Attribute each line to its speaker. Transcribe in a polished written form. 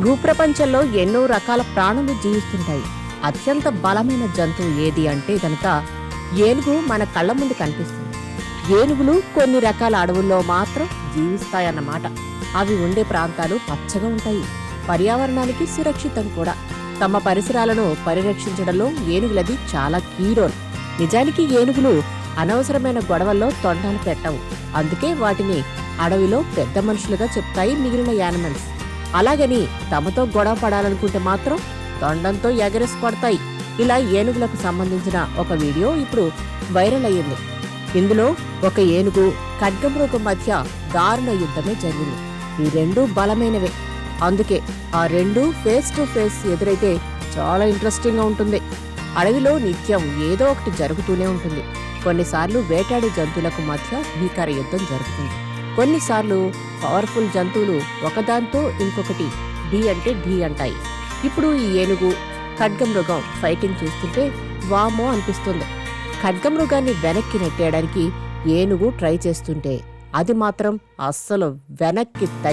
Speaker 1: భూప్రపంచంలో ఎన్నో రకాల ప్రాణులు జీవిస్తుంటాయి. అత్యంత బలమైన జంతువు ఏది అంటే గనక ఏనుగు మన కళ్ళ ముందు కనిపిస్తుంది. ఏనుగులు కొన్ని రకాల అడవుల్లో మాత్రం జీవిస్తాయన్నమాట. అవి ఉండే ప్రాంతాలు పచ్చగా ఉంటాయి. పర్యావరణానికి సురక్షితం కూడా. తమ పరిసరాలను పరిరక్షించడంలో ఏనుగులది చాలా కీ రోల్. నిజానికి ఏనుగులు అనవసరమైన గొడవల్లో తొండాలు పెట్టవు. అందుకే వాటిని అడవిలో పెద్ద మనుషులుగా చెప్తాయి మిగిలిన యానిమల్స్. అలాగని తమతో గొడవ పడాలనుకుంటే మాత్రం తొండంతో ఎగరేసి కొడతాయి. ఇలా ఏనుగులకు సంబంధించిన ఒక వీడియో ఇప్పుడు వైరల్ అయ్యింది. ఇందులో ఒక ఏనుగు ఖడ్గమృగం మధ్య దారుణ యుద్ధమే జరిగింది. ఈ రెండూ బలమైనవే. అందుకే ఆ రెండూ ఫేస్ టు ఫేస్ ఎదురైతే చాలా ఇంట్రెస్టింగ్ గా ఉంటుంది. అడవిలో నిత్యం ఏదో ఒకటి జరుగుతూనే ఉంటుంది. కొన్నిసార్లు వేటాడే జంతువులకు మధ్య భీకర యుద్ధం జరుగుతుంది. కొన్నిసార్లు పవర్ఫుల్ జంతువులు ఒకదాంతో ఇంకొకటి ఢీ అంటే ఢీ అంటాయి. ఇప్పుడు ఈ ఏనుగు ఖడ్గమృగం ఫైటింగ్ చూస్తుంటే వామో అనిపిస్తుంది. ఖడ్గమృగాన్ని వెనక్కి నెట్టేయడానికి ఏనుగు ట్రై చేస్తుంటే అది మాత్రం అస్సలు వెనక్కి